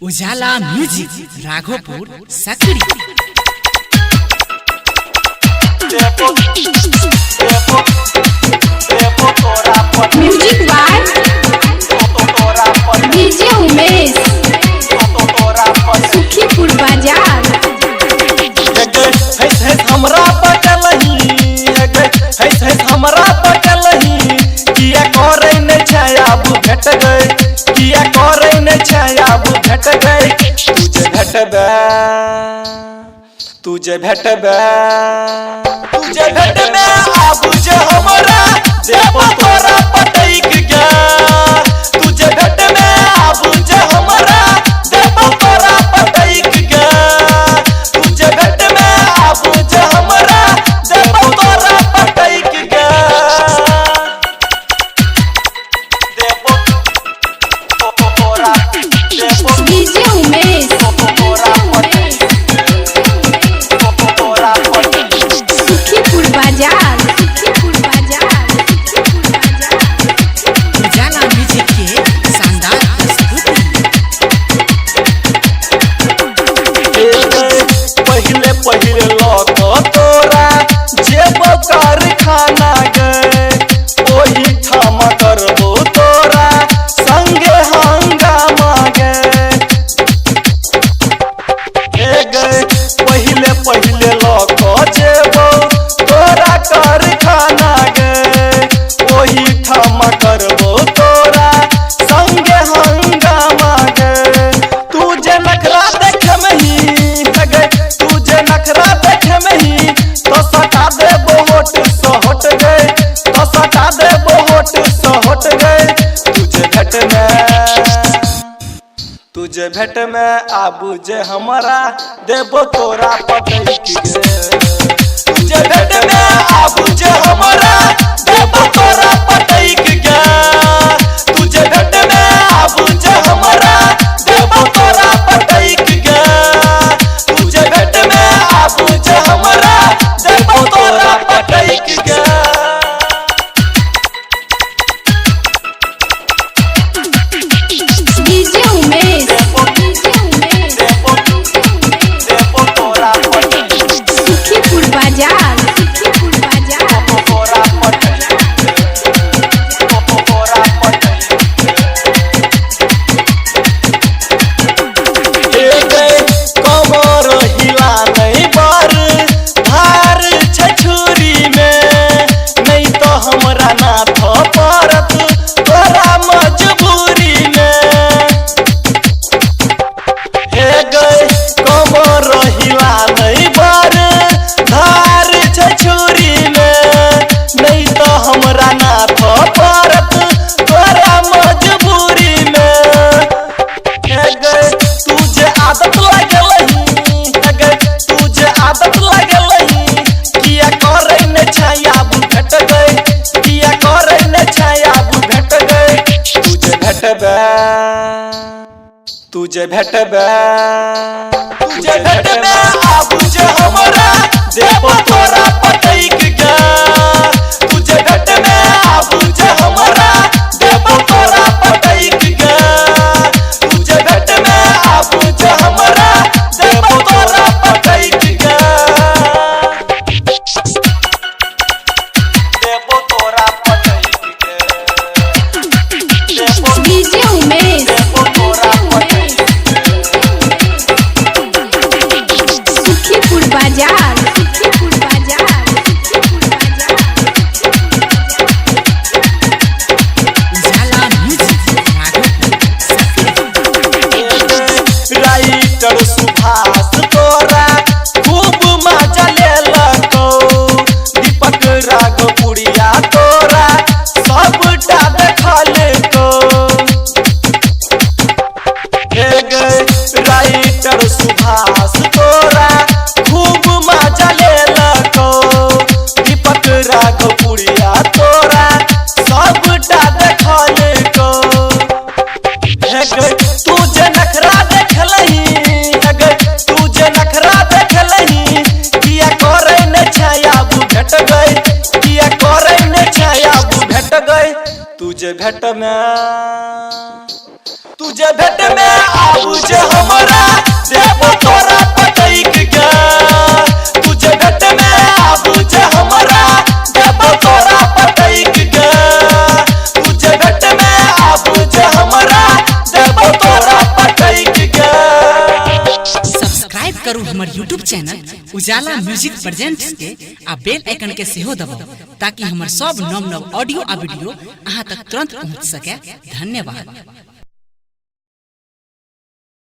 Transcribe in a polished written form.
उजाला music Raghopur Sakri music by DJ Umesh Sukhipur बाजार हमरा पटलही हमरा पटलही किया करे न छायाबू भेट गए किया करे न छायाबू भेट गए तुझे भेटबे आबू जे हमरा देव तोरा पटैक गे तुझे भेटबे आबू जे हमरा देव तोरा पटैक गे तुझे भेटबे आबू जे हमरा देव तोरा पटैक गे देव तोरा डीजे उमेश सुखीपुर बाजार उजाला म्यूजिक के शानदार प्रस्तुति पहले लौट तोरा जेब कारखाना गए ओही ठाम करबो तोरा संगे हंगामा गए पहले लौट जेबो तोरा कारखाना गए ओही ठाम करबो तोरा संगे हंगामा गए तुझे नखरा देख मही तुझे नखरा देख मही तो सटा दे बोट सहट गए तो सटा दे बोट सहट गए तुझे भेट में आबू जे हमरा देबो तोरा पटैक गे तुझे भेट में आबू जे हमरा देबो तोरा पटैक गे तुझे भेट में आबू जे हमरा देबो तोरा पटैक गे तुझे भेट में आबू जे हमरा देबो तोरा पटैक गे डीजे उमेश सुखीपुर बाजार कमर हिला नहीं बार धार छछुरी में नहीं तो हमरा ना पड़त तोरा मजबूरी में कमर हिला नहीं बार धार छछुरी में नहीं तो हमरा ना पड़त तोरा मजबूरी में तुझे आदत तुझे आदत लगलही किया करे न छायाबू भेट गए किया करे न छायाबू भेट गए तुझे भेटबे आबू जे हमरा देव तोरा पटैक गे तुझे भेटबे आबू जे हमरा देव तोरा पटैक गे तुझे भेटबे आबू जे हमरा देव तोरा पटैक गे देव तोरा पटैक गे डीजे उमेश सुखीपुर बाजार उजाला म्यूजिक राघोपुर सकड़ी राइटर सुभाष तोरा खूब मजा लेलको दीपक राघोपुरिया तोरा सबटा देखलको राइटर सुभाष तोरा खूब मजा लेलको दीपक राघोपुरिया तोरा सबटा देखलको तुझे नखरा देखलही तुझे नखरा देखलही किया करे न छायाबू भेट गए किया करे न छायाबू भेट गए तुझे भेट में आबू जे करू हमर यूट्यूब चैनल उजाला म्यूजिक प्रेजेंट्स के आ बेल आइकन के सेहो दबाउ ताकि हमर सब नव नव ऑडियो आ वीडियो अहाँ तक तुरंत पहुंच सके। धन्यवाद।